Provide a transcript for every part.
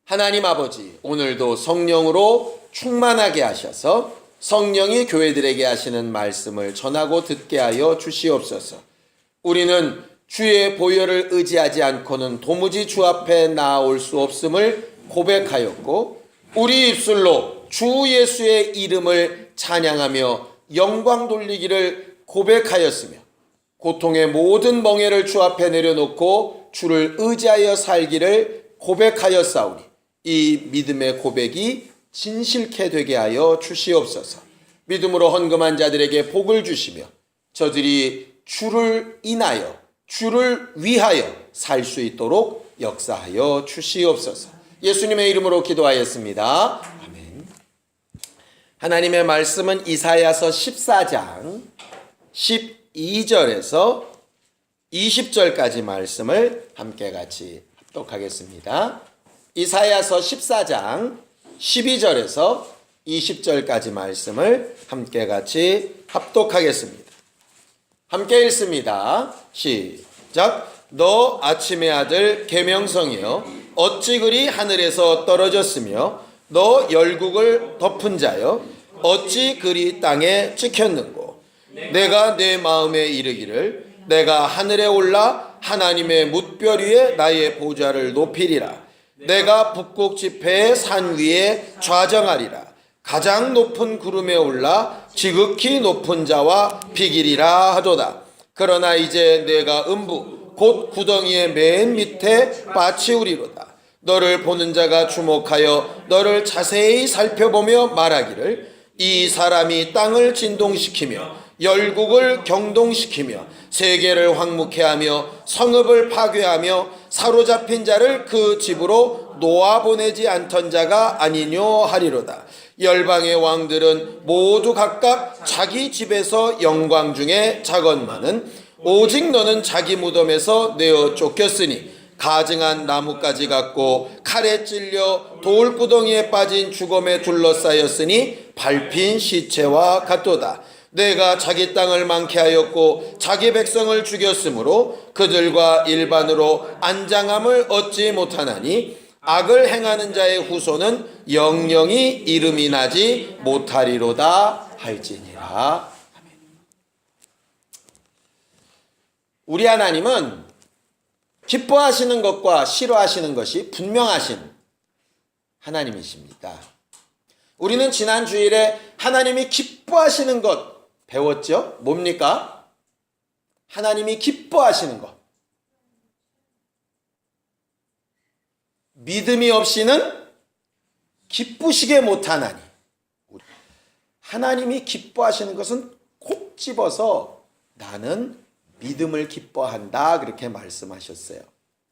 하나님 아버지, 오늘도 성령으로 충만하게 하셔서 성령이 교회들에게 하시는 말씀을 전하고 듣게 하여 주시옵소서. 우리는 주의 보혈을 의지하지 않고는 도무지 주 앞에 나아올 수 없음을 고백하였고, 우리 입술로 주 예수의 이름을 찬양하며 영광 돌리기를 고백하였으며, 고통의 모든 멍에를 주 앞에 내려놓고 주를 의지하여 살기를 고백하였사오니 이 믿음의 고백이 진실케 되게 하여 주시옵소서. 믿음으로 헌금한 자들에게 복을 주시며 저들이 주를 인하여 주를 위하여 살 수 있도록 역사하여 주시옵소서. 예수님의 이름으로 기도하였습니다. 아멘. 하나님의 말씀은 이사야서 14장 12절에서 20절까지 말씀을 함께 같이 합독하겠습니다. 이사야서 14장 12절에서 20절까지 말씀을 함께 같이 합독하겠습니다. 함께 읽습니다. 시작. 너 아침의 아들 계명성이여, 어찌 그리 하늘에서 떨어졌으며 너 열국을 덮은 자여, 어찌 그리 땅에 찍혔는고. 내가 내 마음에 이르기를 내가 하늘에 올라 하나님의 뭇별 위에 나의 보좌를 높이리라. 내가 북극 지폐의 산 위에 좌정하리라. 가장 높은 구름에 올라 지극히 높은 자와 비기리라 하도다. 그러나 이제 내가 음부 곧 구덩이의 맨 밑에 빠치우리로다. 너를 보는 자가 주목하여 너를 자세히 살펴보며 말하기를 이 사람이 땅을 진동시키며 열국을 경동시키며 세계를 황무케 하며 성읍을 파괴하며 사로잡힌 자를 그 집으로 놓아보내지 않던 자가 아니뇨 하리로다. 열방의 왕들은 모두 각각 자기 집에서 영광 중에 작언만은 오직 너는 자기 무덤에서 내어 쫓겼으니 가증한 나뭇가지 같고 칼에 찔려 돌구덩이에 빠진 죽음에 둘러싸였으니 밟힌 시체와 같도다. 내가 자기 땅을 망케 하였고 자기 백성을 죽였으므로 그들과 일반으로 안장함을 얻지 못하나니 악을 행하는 자의 후손은 영영이 이름이 나지 못하리로다 할지니라. 우리 하나님은 기뻐하시는 것과 싫어하시는 것이 분명하신 하나님이십니다. 우리는 지난 주일에 하나님이 기뻐하시는 것 배웠죠? 뭡니까? 하나님이 기뻐하시는 것. 믿음이 없이는 기쁘시게 못하나니. 하나님이 기뻐하시는 것은 콕 집어서 나는 믿음을 기뻐한다 그렇게 말씀하셨어요.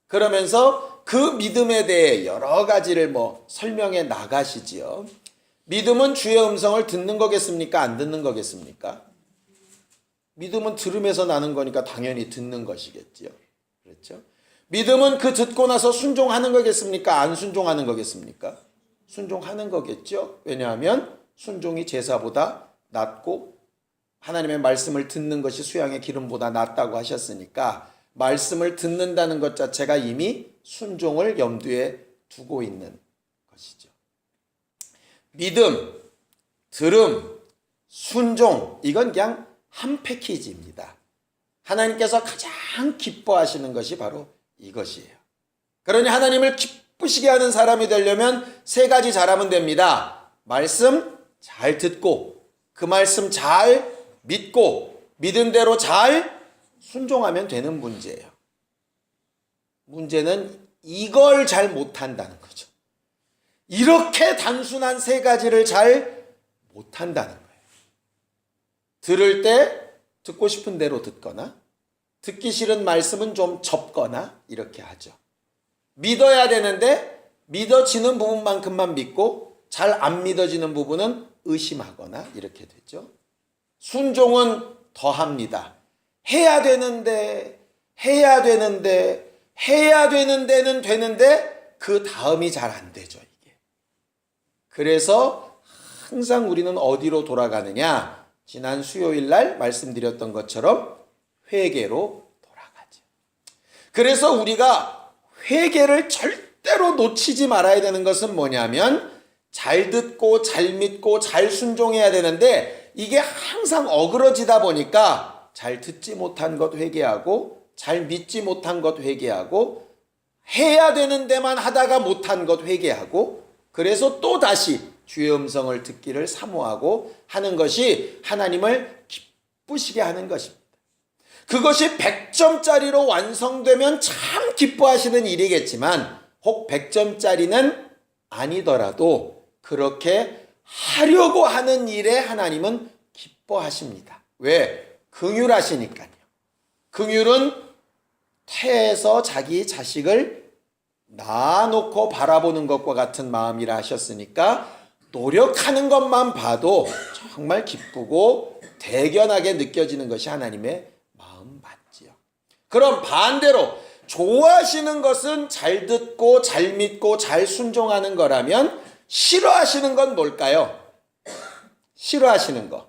그러면서 그 믿음에 대해 여러 가지를 설명해 나가시지요. 믿음은 주의 음성을 듣는 거겠습니까? 안 듣는 거겠습니까? 믿음은 들음에서 나는 거니까 당연히 듣는 것이겠지요. 그렇죠? 믿음은 그 듣고 나서 순종하는 거겠습니까? 안 순종하는 거겠습니까? 순종하는 거겠죠. 왜냐하면 순종이 제사보다 낫고 하나님의 말씀을 듣는 것이 수양의 기름보다 낫다고 하셨으니까 말씀을 듣는다는 것 자체가 이미 순종을 염두에 두고 있는 것이죠. 믿음, 들음, 순종, 이건 그냥 한 패키지입니다. 하나님께서 가장 기뻐하시는 것이 바로 이것이에요. 그러니 하나님을 기쁘시게 하는 사람이 되려면 세 가지 잘하면 됩니다. 말씀 잘 듣고, 그 말씀 잘 믿고, 믿은 대로 잘 순종하면 되는 문제예요. 문제는 이걸 잘 못한다는 거죠. 이렇게 단순한 세 가지를 잘 못한다는 거예요. 들을 때 듣고 싶은 대로 듣거나 듣기 싫은 말씀은 좀 접거나 이렇게 하죠. 믿어야 되는데 믿어지는 부분만큼만 믿고 잘 안 믿어지는 부분은 의심하거나 이렇게 되죠. 순종은 더합니다. 해야 되는데 해야 되는데는 되는데 그 다음이 잘 안 되죠, 이게. 그래서 항상 우리는 어디로 돌아가느냐? 지난 수요일 날 말씀드렸던 것처럼 회개로 돌아가죠. 그래서 우리가 회개를 절대 절대로 놓치지 말아야 되는 것은 뭐냐면 잘 듣고 잘 믿고 잘 순종해야 되는데 이게 항상 어그러지다 보니까 잘 듣지 못한 것 회개하고 잘 믿지 못한 것 회개하고 해야 되는 데만 하다가 못한 것 회개하고 그래서 또 다시 주의 음성을 듣기를 사모하고 하는 것이 하나님을 기쁘시게 하는 것입니다. 그것이 100점짜리로 완성되면 참 기뻐하시는 일이겠지만 혹 100점짜리는 아니더라도 그렇게 하려고 하는 일에 하나님은 기뻐하십니다. 왜? 긍휼하시니까요. 긍휼은 태에서 자기 자식을 낳아놓고 바라보는 것과 같은 마음이라 하셨으니까 노력하는 것만 봐도 정말 기쁘고 대견하게 느껴지는 것이 하나님의 마음 맞지요. 그럼 반대로 좋아하시는 것은 잘 듣고 잘 믿고 잘 순종하는 거라면 싫어하시는 건 뭘까요? 싫어하시는 거.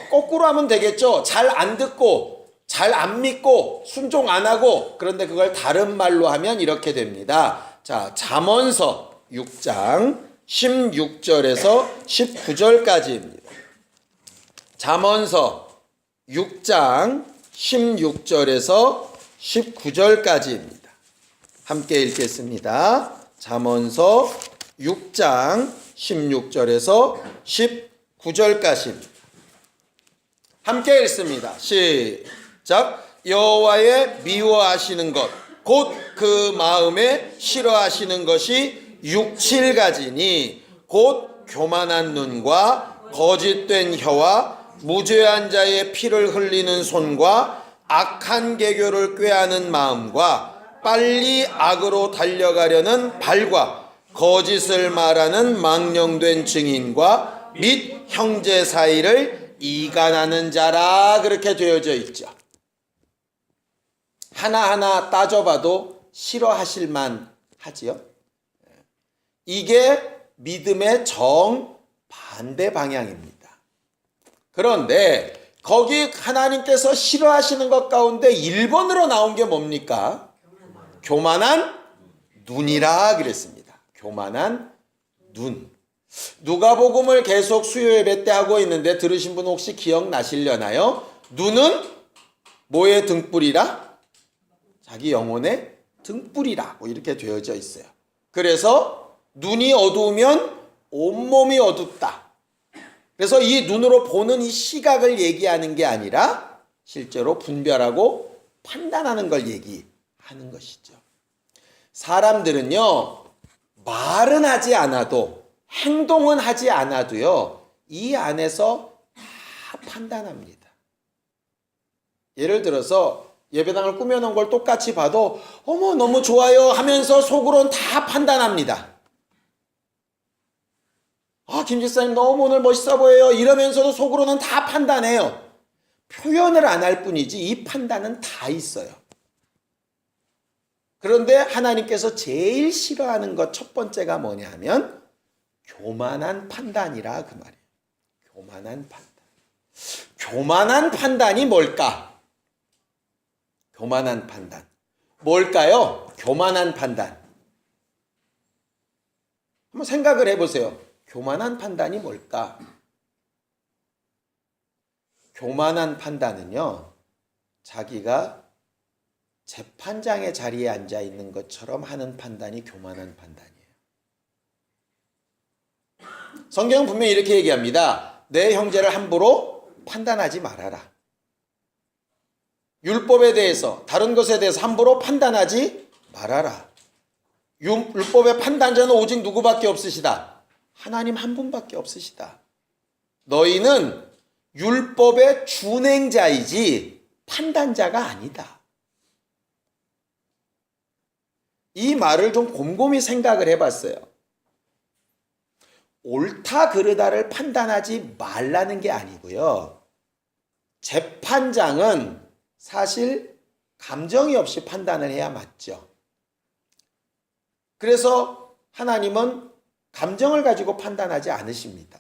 거꾸로 하면 되겠죠. 잘 안 듣고 잘 안 믿고 순종 안 하고 그런데 그걸 다른 말로 하면 이렇게 됩니다. 자, 잠언서 6장 16절에서 19절까지입니다. 잠언서 6장 16절에서 19절까지입니다. 함께 읽겠습니다. 잠언서 6장 16절에서 19절까지입니다. 함께 읽습니다. 시작. 여호와의 미워하시는 것 곧 그 마음에 싫어하시는 것이 6, 7가지니 곧 교만한 눈과 거짓된 혀와 무죄한 자의 피를 흘리는 손과 악한 계교를 꾀하는 마음과 빨리 악으로 달려가려는 발과 거짓을 말하는 망령된 증인과 및 형제 사이를 이간하는 자라 그렇게 되어져 있죠. 하나하나 따져봐도 싫어하실만 하지요. 이게 믿음의 정반대 방향입니다. 그런데 거기 하나님께서 싫어하시는 것 가운데 1번으로 나온 게 뭡니까? 교만한 눈이라 그랬습니다. 교만한 눈. 누가복음을 계속 수요 예배 때 하고 있는데 들으신 분 혹시 기억나시려나요? 눈은 뭐의 등불이라? 자기 영혼의 등불이라고 이렇게 되어져 있어요. 그래서 눈이 어두우면 온몸이 어둡다. 그래서 이 눈으로 보는 이 시각을 얘기하는 게 아니라 실제로 분별하고 판단하는 걸 얘기하는 것이죠. 사람들은요, 말은 하지 않아도 행동은 하지 않아도요, 이 안에서 다 판단합니다. 예를 들어서 예배당을 꾸며놓은 걸 똑같이 봐도 어머 너무 좋아요 하면서 속으로는 다 판단합니다. 아, 김 집사님 너무 오늘 멋있어 보여요 이러면서도 속으로는 다 판단해요. 표현을 안 할 뿐이지 이 판단은 다 있어요. 그런데 하나님께서 제일 싫어하는 것 첫 번째가 뭐냐 하면 교만한 판단이라 그 말이에요. 교만한 판단. 교만한 판단이 뭘까? 교만한 판단. 뭘까요? 교만한 판단. 한번 생각을 해보세요. 교만한 판단이 뭘까? 교만한 판단은요, 자기가 재판장의 자리에 앉아 있는 것처럼 하는 판단이 교만한 판단이에요. 성경은 분명히 이렇게 얘기합니다. 내 형제를 함부로 판단하지 말아라. 율법에 대해서, 다른 것에 대해서 함부로 판단하지 말아라. 율법의 판단자는 오직 누구밖에 없으시다? 하나님 한 분밖에 없으시다. 너희는 율법의 준행자이지 판단자가 아니다. 이 말을 좀 곰곰이 생각을 해봤어요. 옳다 그르다를 판단하지 말라는 게 아니고요. 재판장은 사실 감정이 없이 판단을 해야 맞죠. 그래서 하나님은 감정을 가지고 판단하지 않으십니다.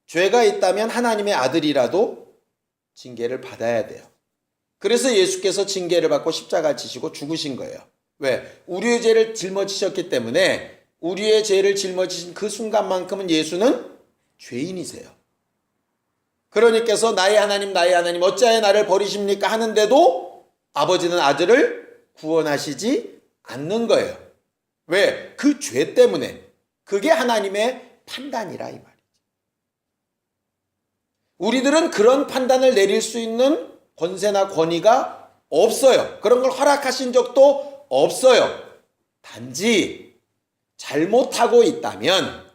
죄가 있다면 하나님의 아들이라도 징계를 받아야 돼요. 그래서 예수께서 징계를 받고 십자가 지시고 죽으신 거예요. 왜? 우리의 죄를 짊어지셨기 때문에 우리의 죄를 짊어지신 그 순간만큼은 예수는 죄인이세요. 그러니께서 나의 하나님 어찌하여 나를 버리십니까 하는데도 아버지는 아들을 구원하시지 않는 거예요. 왜? 그 죄 때문에. 그게 하나님의 판단이라 이 말이죠. 우리들은 그런 판단을 내릴 수 있는 권세나 권위가 없어요. 그런 걸 허락하신 적도 없어요. 단지 잘못하고 있다면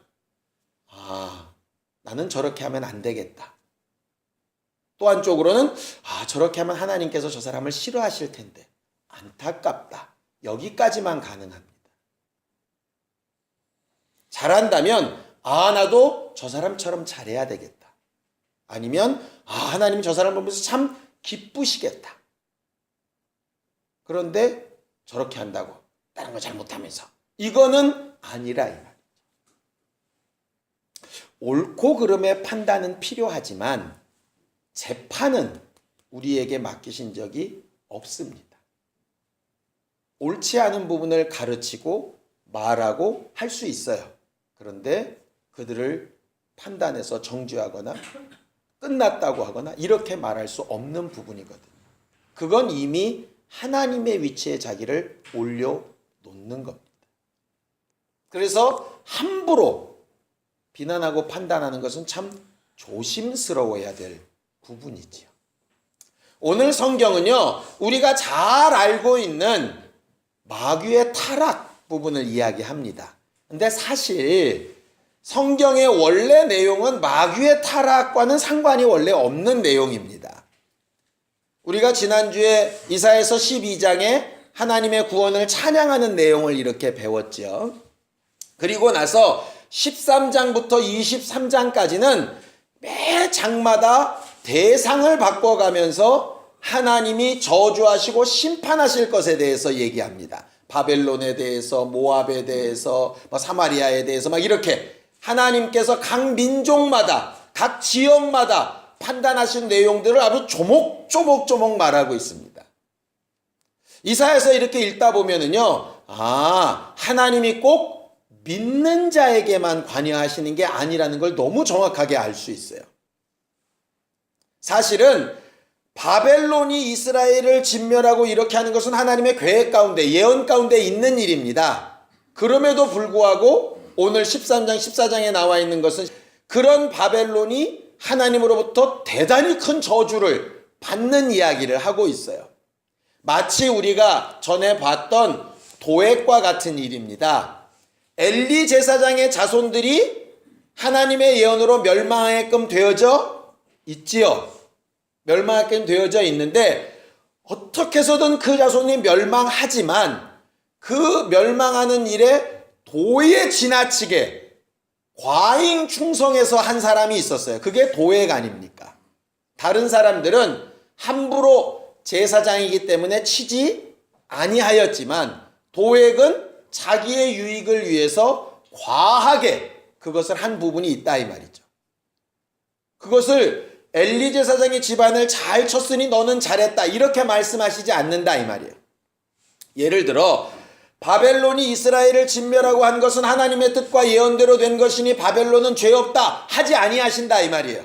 나는 저렇게 하면 안 되겠다. 또 한쪽으로는 저렇게 하면 하나님께서 저 사람을 싫어하실 텐데 안타깝다. 여기까지만 가능합니다. 잘한다면 나도 저 사람처럼 잘해야 되겠다. 아니면 하나님이 저 사람을 보면서 참 기쁘시겠다. 그런데 저렇게 한다고 다른 거 잘못하면서 이거는 아니라 이 말이죠. 옳고 그름의 판단은 필요하지만 재판은 우리에게 맡기신 적이 없습니다. 옳지 않은 부분을 가르치고 말하고 할 수 있어요. 그런데 그들을 판단해서 정죄하거나 끝났다고 하거나 이렇게 말할 수 없는 부분이거든요. 그건 이미 하나님의 위치에 자기를 올려놓는 겁니다. 그래서 함부로 비난하고 판단하는 것은 참 조심스러워야 될 부분이지요. 오늘 성경은요, 우리가 잘 알고 있는 마귀의 타락 부분을 이야기합니다. 근데 사실 성경의 원래 내용은 마귀의 타락과는 상관이 원래 없는 내용입니다. 우리가 지난주에 이사야서 12장에 하나님의 구원을 찬양하는 내용을 이렇게 배웠죠. 그리고 나서 13장부터 23장까지는 매 장마다 대상을 바꿔가면서 하나님이 저주하시고 심판하실 것에 대해서 얘기합니다. 바벨론에 대해서, 모압에 대해서, 사마리아에 대해서 이렇게 하나님께서 각 민족마다, 각 지역마다 판단하신 내용들을 아주 조목조목 말하고 있습니다. 이사야서 이렇게 읽다 보면은요, 하나님이 꼭 믿는 자에게만 관여하시는 게 아니라는 걸 너무 정확하게 알 수 있어요. 사실은 바벨론이 이스라엘을 진멸하고 이렇게 하는 것은 하나님의 계획 가운데, 예언 가운데 있는 일입니다. 그럼에도 불구하고 오늘 13장, 14장에 나와 있는 것은 그런 바벨론이 하나님으로부터 대단히 큰 저주를 받는 이야기를 하고 있어요. 마치 우리가 전에 봤던 도액과 같은 일입니다. 엘리 제사장의 자손들이 하나님의 예언으로 멸망하게끔 되어져 있지요. 멸망하게끔 되어져 있는데 어떻게 해서든 그 자손이 멸망하지만 그 멸망하는 일에 도에 지나치게 과잉 충성해서 한 사람이 있었어요. 그게 도액 아닙니까? 다른 사람들은 함부로 제사장이기 때문에 치지 아니하였지만 도액은 자기의 유익을 위해서 과하게 그것을 한 부분이 있다 이 말이죠. 그것을 엘리 제사장의 집안을 잘 쳤으니 너는 잘했다 이렇게 말씀하시지 않는다 이 말이에요. 예를 들어 바벨론이 이스라엘을 진멸하고 한 것은 하나님의 뜻과 예언대로 된 것이니 바벨론은 죄 없다 하지 아니하신다 이 말이에요.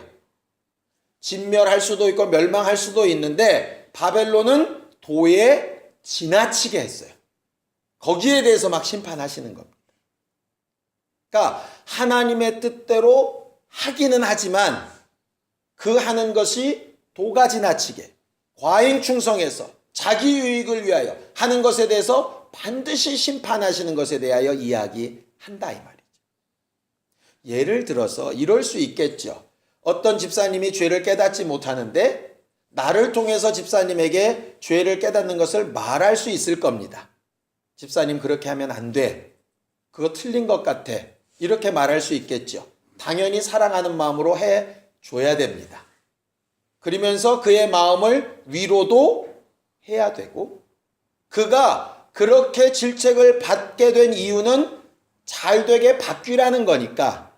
진멸할 수도 있고 멸망할 수도 있는데 바벨론은 도에 지나치게 했어요. 거기에 대해서 막 심판하시는 겁니다. 그러니까 하나님의 뜻대로 하기는 하지만 그 하는 것이 도가 지나치게 과잉 충성해서 자기 유익을 위하여 하는 것에 대해서 반드시 심판하시는 것에 대하여 이야기한다 이 말이죠. 예를 들어서 이럴 수 있겠죠. 어떤 집사님이 죄를 깨닫지 못하는데 나를 통해서 집사님에게 죄를 깨닫는 것을 말할 수 있을 겁니다. 집사님 그렇게 하면 안 돼. 그거 틀린 것 같아. 이렇게 말할 수 있겠죠. 당연히 사랑하는 마음으로 해줘야 됩니다. 그러면서 그의 마음을 위로도 해야 되고 그가 그렇게 질책을 받게 된 이유는 잘되게 바뀌라는 거니까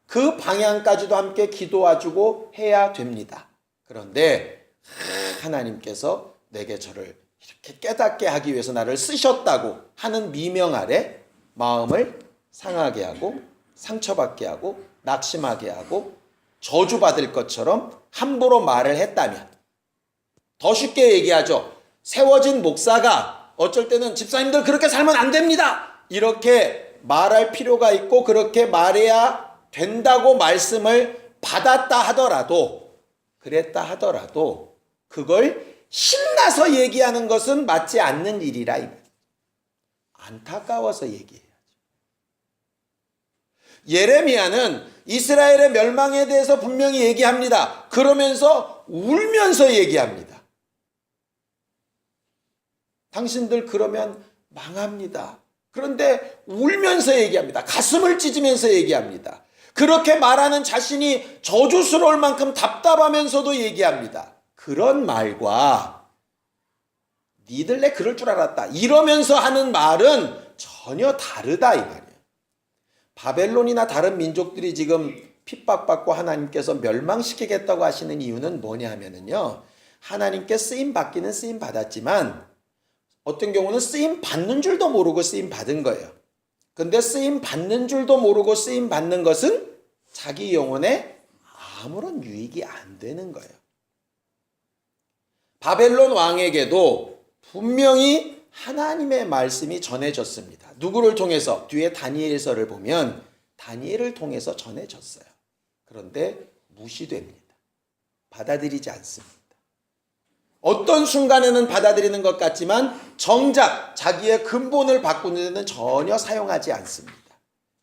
그 방향까지도 함께 기도해주고 해야 됩니다. 그런데 하나님께서 내게 저를 이렇게 깨닫게 하기 위해서 나를 쓰셨다고 하는 미명 아래 마음을 상하게 하고 상처받게 하고 낙심하게 하고 저주받을 것처럼 함부로 말을 했다면, 더 쉽게 얘기하죠. 세워진 목사가 어쩔 때는 집사님들 그렇게 살면 안 됩니다, 이렇게 말할 필요가 있고 그렇게 말해야 된다고 말씀을 받았다 하더라도, 그랬다 하더라도 그걸 신나서 얘기하는 것은 맞지 않는 일이라. 안타까워서 얘기해야죠. 예레미야는 이스라엘의 멸망에 대해서 분명히 얘기합니다. 그러면서 울면서 얘기합니다. 당신들 그러면 망합니다. 그런데 울면서 얘기합니다. 가슴을 찢으면서 얘기합니다. 그렇게 말하는 자신이 저주스러울 만큼 답답하면서도 얘기합니다. 그런 말과 니들 내 그럴 줄 알았다 이러면서 하는 말은 전혀 다르다 이 말이에요. 바벨론이나 다른 민족들이 지금 핍박받고 하나님께서 멸망시키겠다고 하시는 이유는 뭐냐 하면은요, 하나님께 쓰임 받기는 쓰임 받았지만 어떤 경우는 쓰임 받는 줄도 모르고 쓰임 받은 거예요. 근데 쓰임 받는 줄도 모르고 쓰임 받는 것은 자기 영혼에 아무런 유익이 안 되는 거예요. 바벨론 왕에게도 분명히 하나님의 말씀이 전해졌습니다. 누구를 통해서? 뒤에 다니엘서를 보면 다니엘을 통해서 전해졌어요. 그런데 무시됩니다. 받아들이지 않습니다. 어떤 순간에는 받아들이는 것 같지만 정작 자기의 근본을 바꾸는 데는 전혀 사용하지 않습니다.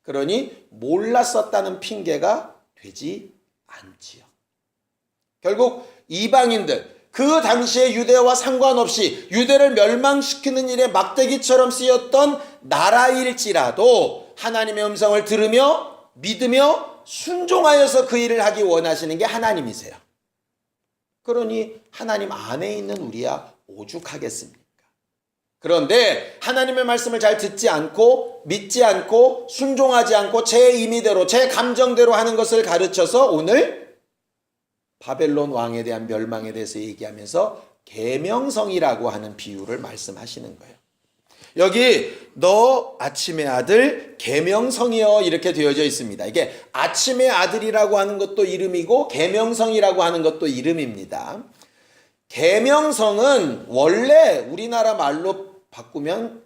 그러니 몰랐었다는 핑계가 되지 않지요. 결국 이방인들, 그 당시에 유대와 상관없이 유대를 멸망시키는 일에 막대기처럼 쓰였던 나라일지라도 하나님의 음성을 들으며 믿으며 순종하여서 그 일을 하기 원하시는 게 하나님이세요. 그러니 하나님 안에 있는 우리야 오죽하겠습니까? 그런데 하나님의 말씀을 잘 듣지 않고 믿지 않고 순종하지 않고 제 임의대로 제 감정대로 하는 것을 가르쳐서 오늘 바벨론 왕에 대한 멸망에 대해서 얘기하면서 계명성이라고 하는 비유를 말씀하시는 거예요. 여기 너 아침의 아들 계명성이여 이렇게 되어져 있습니다. 이게 아침의 아들이라고 하는 것도 이름이고 계명성이라고 하는 것도 이름입니다. 계명성은 원래 우리나라 말로 바꾸면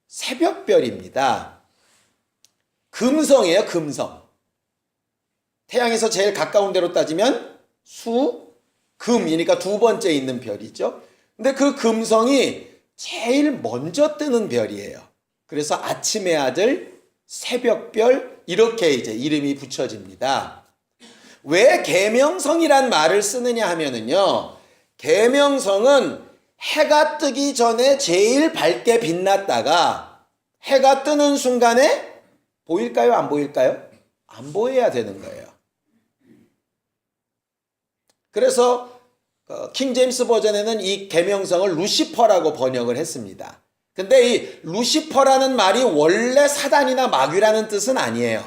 새벽별입니다. 금성이에요, 금성. 태양에서 제일 가까운 데로 따지면 금이니까 두 번째 있는 별이죠. 근데 그 금성이 제일 먼저 뜨는 별이에요. 그래서 아침의 아들, 새벽별 이렇게 이제 이름이 붙여집니다. 왜 계명성이란 말을 쓰느냐 하면은요, 계명성은 해가 뜨기 전에 제일 밝게 빛났다가 해가 뜨는 순간에 보일까요? 안 보일까요? 안 보여야 되는 거예요. 그래서 킹 제임스 버전에는 이 계명성을 루시퍼라고 번역을 했습니다. 근데 이 루시퍼라는 말이 원래 사단이나 마귀라는 뜻은 아니에요.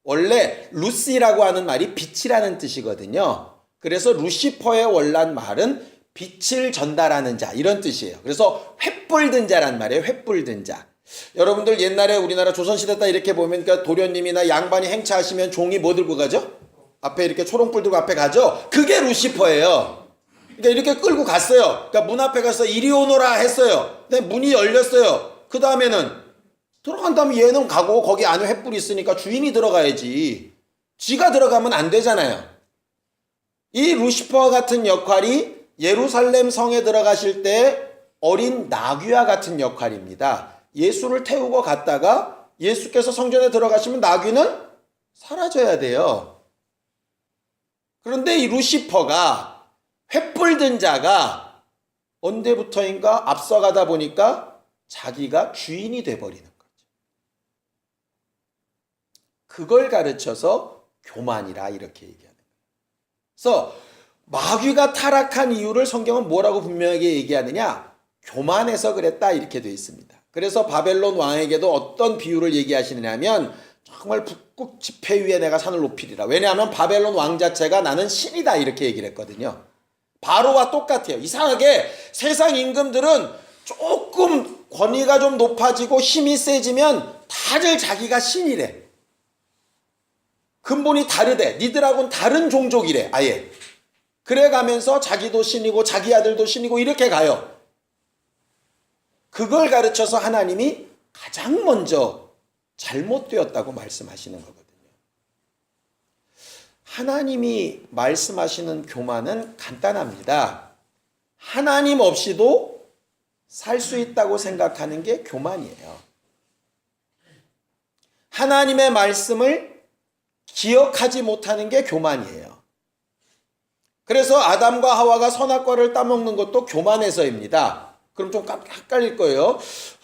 원래 루시라고 하는 말이 빛이라는 뜻이거든요. 그래서 루시퍼의 원란 말은 빛을 전달하는 자 이런 뜻이에요. 그래서 횃불 든 자란 말이에요. 횃불 든 자. 여러분들 옛날에 우리나라 조선시대 때 이렇게 보면 그러니까 도련님이나 양반이 행차하시면 종이 뭐 들고 가죠? 앞에 이렇게 초롱불 들고 앞에 가죠? 그게 루시퍼예요. 그러니까 이렇게 끌고 갔어요. 그러니까 문 앞에 가서 이리 오너라 했어요. 근데 문이 열렸어요. 그 다음에는 들어간 다음에 얘는 가고 거기 안에 횃불이 있으니까 주인이 들어가야지. 지가 들어가면 안 되잖아요. 이 루시퍼 같은 역할이 예루살렘 성에 들어가실 때 어린 나귀와 같은 역할입니다. 예수를 태우고 갔다가 예수께서 성전에 들어가시면 나귀는 사라져야 돼요. 그런데 이 루시퍼가 횃불 든 자가 언제부터인가 앞서가다 보니까 자기가 주인이 돼버리는 거죠. 그걸 가르쳐서 교만이라 이렇게 얘기하는 거예요. 그래서 마귀가 타락한 이유를 성경은 뭐라고 분명하게 얘기하느냐? 교만해서 그랬다 이렇게 되어 있습니다. 그래서 바벨론 왕에게도 어떤 비유를 얘기하시느냐면 정말 북극 지폐 위에 내가 산을 높이리라. 왜냐하면 바벨론 왕 자체가 나는 신이다 이렇게 얘기를 했거든요. 바로와 똑같아요. 이상하게 세상 임금들은 조금 권위가 좀 높아지고 힘이 세지면 다들 자기가 신이래. 근본이 다르대. 니들하고는 다른 종족이래. 아예. 그래 가면서 자기도 신이고 자기 아들도 신이고 이렇게 가요. 그걸 가르쳐서 하나님이 가장 먼저 잘못되었다고 말씀하시는 거거든요. 하나님이 말씀하시는 교만은 간단합니다. 하나님 없이도 살 수 있다고 생각하는 게 교만이에요. 하나님의 말씀을 기억하지 못하는 게 교만이에요. 그래서 아담과 하와가 선악과를 따먹는 것도 교만해서입니다. 그럼 좀 헷갈릴 거예요.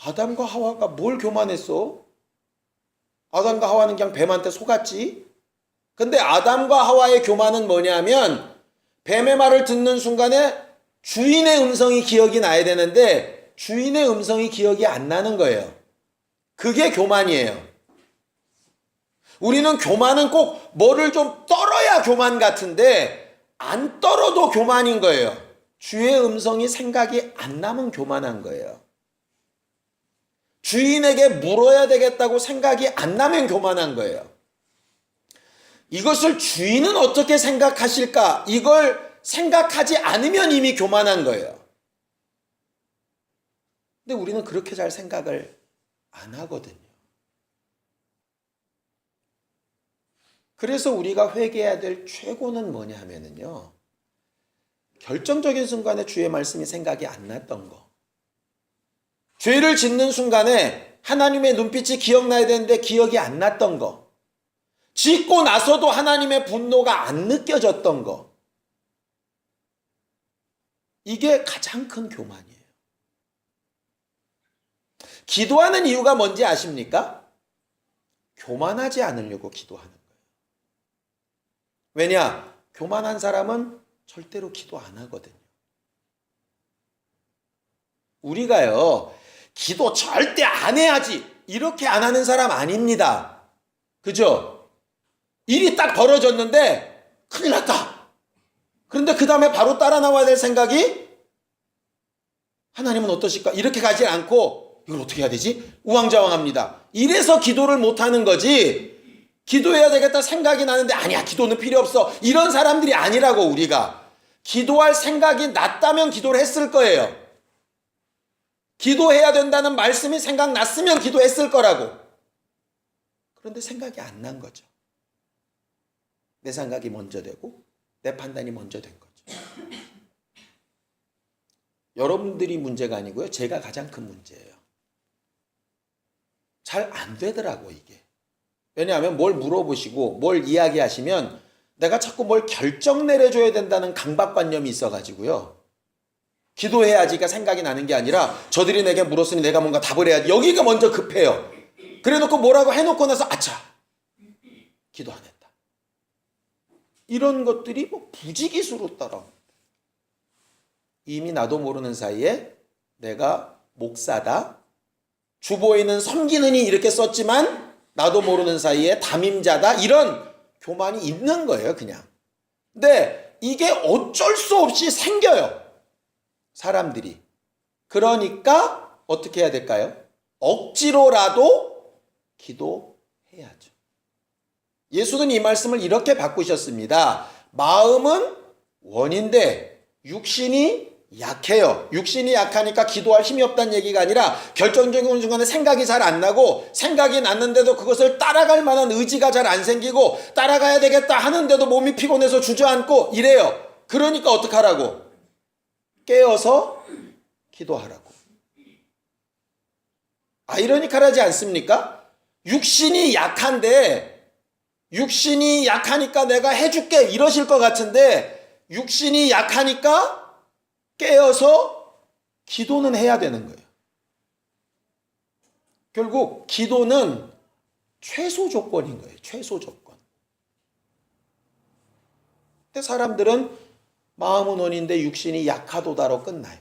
아담과 하와가 뭘 교만했어? 아담과 하와는 그냥 뱀한테 속았지? 근데 아담과 하와의 교만은 뭐냐면 뱀의 말을 듣는 순간에 주인의 음성이 기억이 나야 되는데 주인의 음성이 기억이 안 나는 거예요. 그게 교만이에요. 우리는 교만은 꼭 뭐를 좀 떨어야 교만 같은데 안 떨어도 교만인 거예요. 주의 음성이 생각이 안 나면 교만한 거예요. 주인에게 물어야 되겠다고 생각이 안 나면 교만한 거예요. 이것을 주인은 어떻게 생각하실까? 이걸 생각하지 않으면 이미 교만한 거예요. 근데 우리는 그렇게 잘 생각을 안 하거든요. 그래서 우리가 회개해야 될 최고는 뭐냐 하면은요. 결정적인 순간에 주의 말씀이 생각이 안 났던 거. 죄를 짓는 순간에 하나님의 눈빛이 기억나야 되는데 기억이 안 났던 거. 짓고 나서도 하나님의 분노가 안 느껴졌던 거. 이게 가장 큰 교만이에요. 기도하는 이유가 뭔지 아십니까? 교만하지 않으려고 기도하는 거예요. 왜냐? 교만한 사람은 절대로 기도 안 하거든요. 우리가요, 기도 절대 안 해야지 이렇게 안 하는 사람 아닙니다. 그죠? 일이 딱 벌어졌는데 큰일 났다. 그런데 그 다음에 바로 따라 나와야 될 생각이 하나님은 어떠실까? 이렇게 가지 않고 이걸 어떻게 해야 되지? 우왕좌왕합니다. 이래서 기도를 못하는 거지. 기도해야 되겠다 생각이 나는데 아니야 기도는 필요 없어. 이런 사람들이 아니라고. 우리가 기도할 생각이 났다면 기도를 했을 거예요. 기도해야 된다는 말씀이 생각났으면 기도했을 거라고. 그런데 생각이 안 난 거죠. 내 생각이 먼저 되고 내 판단이 먼저 된 거죠. 여러분들이 문제가 아니고요. 제가 가장 큰 문제예요. 잘 안 되더라고 이게. 왜냐하면 뭘 물어보시고 뭘 이야기하시면 내가 자꾸 뭘 결정 내려줘야 된다는 강박관념이 있어가지고요. 기도해야지가 생각이 나는 게 아니라 저들이 내게 물었으니 내가 뭔가 답을 해야지. 여기가 먼저 급해요. 그래놓고 뭐라고 해놓고 나서 아차 기도 안 했다. 이런 것들이 뭐 부지기수로 따라옵니다. 이미 나도 모르는 사이에 내가 목사다. 주보에는 섬기느니 이렇게 썼지만 나도 모르는 사이에 담임자다. 이런 교만이 있는 거예요, 그냥. 근데 이게 어쩔 수 없이 생겨요. 사람들이. 그러니까 어떻게 해야 될까요? 억지로라도 기도해야죠. 예수는 이 말씀을 이렇게 바꾸셨습니다. 마음은 원인데 육신이 약해요. 육신이 약하니까 기도할 힘이 없다는 얘기가 아니라 결정적인 순간에 생각이 잘 안 나고 생각이 났는데도 그것을 따라갈 만한 의지가 잘 안 생기고 따라가야 되겠다 하는데도 몸이 피곤해서 주저앉고 이래요. 그러니까 어떡하라고? 깨어서 기도하라고. 아이러니컬하지 않습니까? 육신이 약한데 육신이 약하니까 내가 해줄게 이러실 것 같은데 육신이 약하니까 깨어서 기도는 해야 되는 거예요. 결국 기도는 최소 조건인 거예요. 최소 조건. 근데 사람들은 마음은 원인데 육신이 약하도다로 끝나요.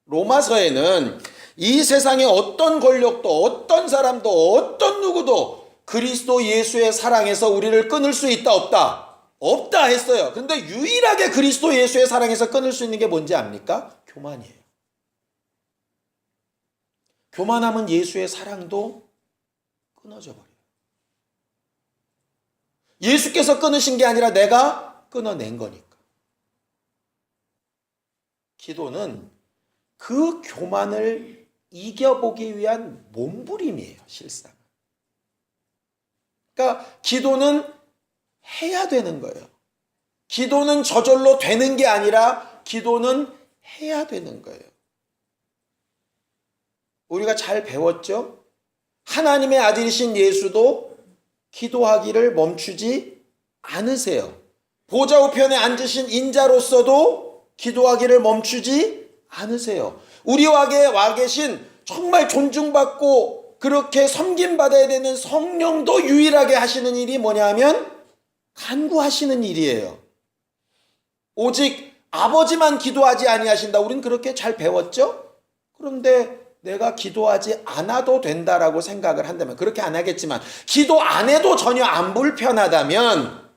로마서에는 이 세상에 어떤 권력도 어떤 사람도 어떤 누구도 그리스도 예수의 사랑에서 우리를 끊을 수 있다 없다? 없다 했어요. 근데 유일하게 그리스도 예수의 사랑에서 끊을 수 있는 게 뭔지 압니까? 교만이에요. 교만하면 예수의 사랑도 끊어져 버려요. 예수께서 끊으신 게 아니라 내가 끊어낸 거니까. 기도는 그 교만을 이겨보기 위한 몸부림이에요, 실상. 그러니까 기도는 해야 되는 거예요. 기도는 저절로 되는 게 아니라 기도는 해야 되는 거예요. 우리가 잘 배웠죠? 하나님의 아들이신 예수도 기도하기를 멈추지 않으세요. 보좌 우편에 앉으신 인자로서도 기도하기를 멈추지 않으세요. 우리와 와 계신 정말 존중받고 그렇게 섬김받아야 되는 성령도 유일하게 하시는 일이 뭐냐면 간구하시는 일이에요. 오직 아버지만 기도하지 아니하신다. 우린 그렇게 잘 배웠죠? 그런데 내가 기도하지 않아도 된다라고 생각을 한다면, 그렇게 안 하겠지만 기도 안 해도 전혀 안 불편하다면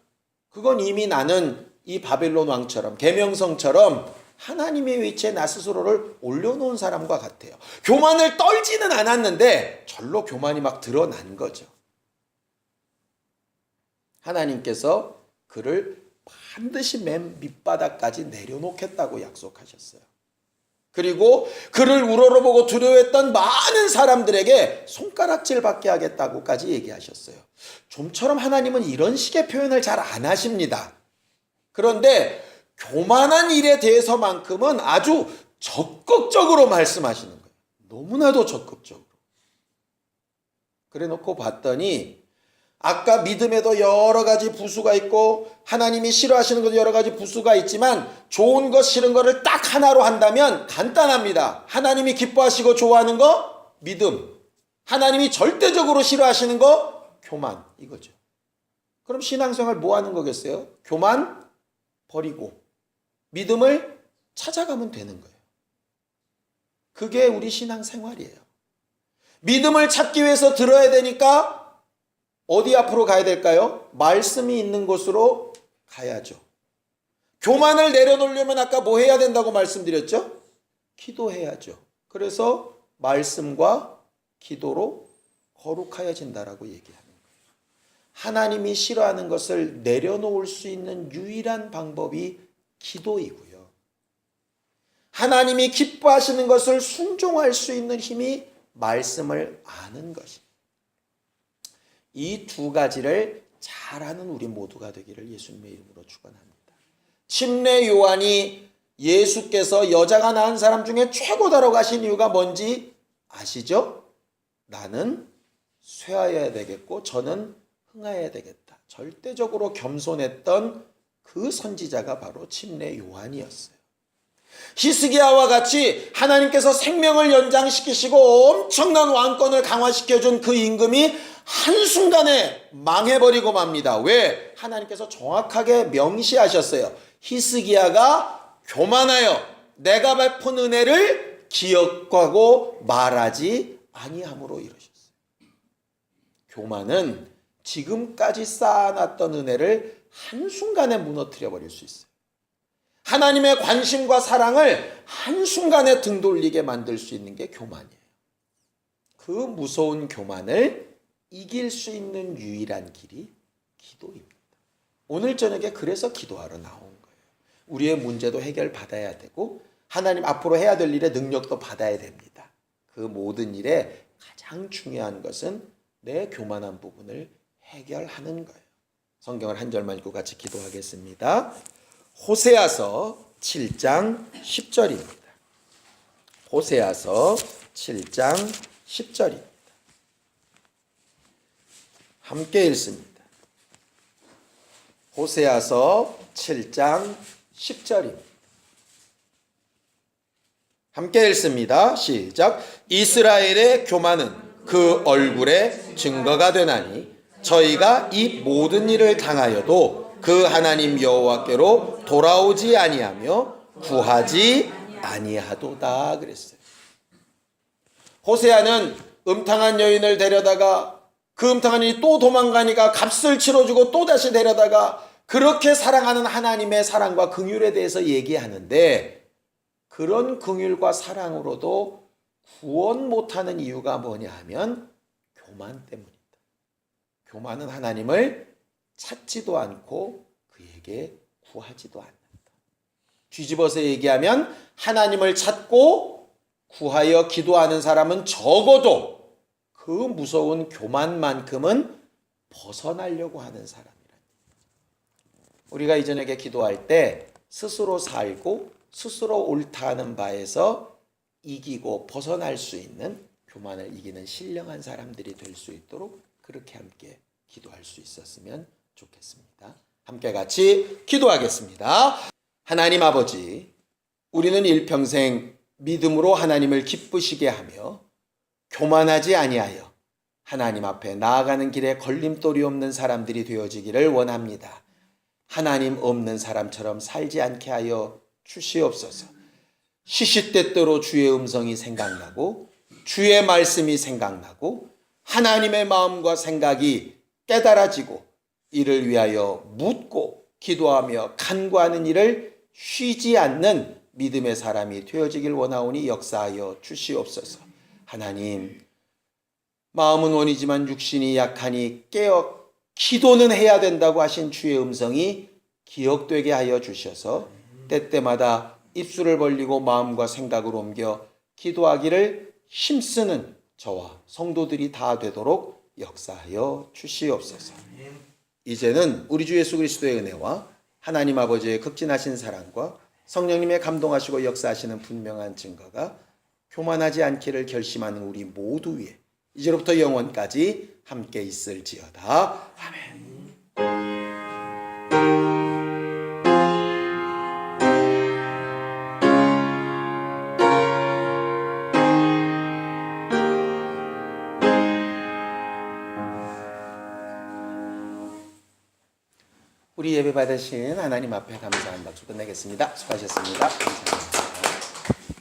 그건 이미 나는 이 바벨론 왕처럼 계명성처럼 하나님의 위치에 나 스스로를 올려놓은 사람과 같아요. 교만을 떨지는 않았는데 절로 교만이 막 드러난 거죠. 하나님께서 그를 반드시 맨 밑바닥까지 내려놓겠다고 약속하셨어요. 그리고 그를 우러러보고 두려워했던 많은 사람들에게 손가락질 받게 하겠다고까지 얘기하셨어요. 좀처럼 하나님은 이런 식의 표현을 잘 안 하십니다. 그런데 교만한 일에 대해서만큼은 아주 적극적으로 말씀하시는 거예요. 너무나도 적극적으로. 그래 놓고 봤더니 아까 믿음에도 여러 가지 부수가 있고 하나님이 싫어하시는 것도 여러 가지 부수가 있지만 좋은 것 싫은 것을 딱 하나로 한다면 간단합니다. 하나님이 기뻐하시고 좋아하는 거 믿음, 하나님이 절대적으로 싫어하시는 거 교만, 이거죠. 그럼 신앙생활 뭐 하는 거겠어요? 교만 버리고 믿음을 찾아가면 되는 거예요. 그게 우리 신앙생활이에요. 믿음을 찾기 위해서 들어야 되니까 어디 앞으로 가야 될까요? 말씀이 있는 곳으로 가야죠. 교만을 내려놓으려면 아까 뭐 해야 된다고 말씀드렸죠? 기도해야죠. 그래서 말씀과 기도로 거룩하여진다라고 얘기하는 거예요. 하나님이 싫어하는 것을 내려놓을 수 있는 유일한 방법이 기도이고요. 하나님이 기뻐하시는 것을 순종할 수 있는 힘이 말씀을 아는 것입니다. 이 두 가지를 잘하는 우리 모두가 되기를 예수님의 이름으로 축원합니다. 침례 요한이 예수께서 여자가 낳은 사람 중에 최고다라고 하신 이유가 뭔지 아시죠? 나는 쇠하여야 되겠고 저는 흥하여야 되겠다. 절대적으로 겸손했던 그 선지자가 바로 침례 요한이었어요. 히스기야와 같이 하나님께서 생명을 연장시키시고 엄청난 왕권을 강화시켜준 그 임금이 한순간에 망해버리고 맙니다. 왜? 하나님께서 정확하게 명시하셨어요. 히스기야가 교만하여 내가 베푼 은혜를 기억하고 말하지 아니함으로 이러셨어요. 교만은 지금까지 쌓아놨던 은혜를 한순간에 무너뜨려 버릴 수 있어요. 하나님의 관심과 사랑을 한순간에 등 돌리게 만들 수 있는 게 교만이에요. 그 무서운 교만을 이길 수 있는 유일한 길이 기도입니다. 오늘 저녁에 그래서 기도하러 나온 거예요. 우리의 문제도 해결받아야 되고 하나님 앞으로 해야 될 일의 능력도 받아야 됩니다. 그 모든 일에 가장 중요한 것은 내 교만한 부분을 해결하는 거예요. 성경을 한 절만 읽고 같이 기도하겠습니다. 호세아서 7장 10절입니다. 호세아서 7장 10절입니다. 함께 읽습니다. 호세아서 7장 10절입니다. 함께 읽습니다. 시작. 이스라엘의 교만은 그 얼굴에 증거가 되나니 저희가 이 모든 일을 당하여도 그 하나님 여호와께로 돌아오지 아니하며 구하지 아니하도다 그랬어요. 호세아는 음탕한 여인을 데려다가 그 음탕한 여인이 또 도망가니까 값을 치러주고 또 다시 데려다가 그렇게 사랑하는 하나님의 사랑과 긍휼에 대해서 얘기하는데 그런 긍휼과 사랑으로도 구원 못하는 이유가 뭐냐 하면 교만 때문이다. 교만은 하나님을 찾지도 않고 그에게 구하지도 않는다. 뒤집어서 얘기하면 하나님을 찾고 구하여 기도하는 사람은 적어도 그 무서운 교만만큼은 벗어나려고 하는 사람이라. 우리가 이 저녁에 기도할 때 스스로 살고 스스로 옳다 하는 바에서 이기고 벗어날 수 있는 교만을 이기는 신령한 사람들이 될 수 있도록 그렇게 함께 기도할 수 있었으면 좋겠습니다. 함께 같이 기도하겠습니다. 하나님 아버지, 우리는 일평생 믿음으로 하나님을 기쁘시게 하며 교만하지 아니하여 하나님 앞에 나아가는 길에 걸림돌이 없는 사람들이 되어지기를 원합니다. 하나님 없는 사람처럼 살지 않게 하여 주시옵소서. 시시때때로 주의 음성이 생각나고 주의 말씀이 생각나고 하나님의 마음과 생각이 깨달아지고 이를 위하여 묻고 기도하며 간구하는 일을 쉬지 않는 믿음의 사람이 되어지길 원하오니 역사하여 주시옵소서. 하나님, 마음은 원이지만 육신이 약하니 깨어 기도는 해야 된다고 하신 주의 음성이 기억되게 하여 주셔서 때때마다 입술을 벌리고 마음과 생각을 옮겨 기도하기를 힘쓰는 저와 성도들이 다 되도록 역사하여 주시옵소서. 이제는 우리 주 예수 그리스도의 은혜와 하나님 아버지의 극진하신 사랑과 성령님의 감동하시고 역사하시는 분명한 증거가 교만하지 않기를 결심하는 우리 모두 위에 이제로부터 영원까지 함께 있을지어다. 아멘. 우리 예배 받으신 하나님 앞에 감사한 박수 끝내겠습니다. 수고하셨습니다. 감사합니다.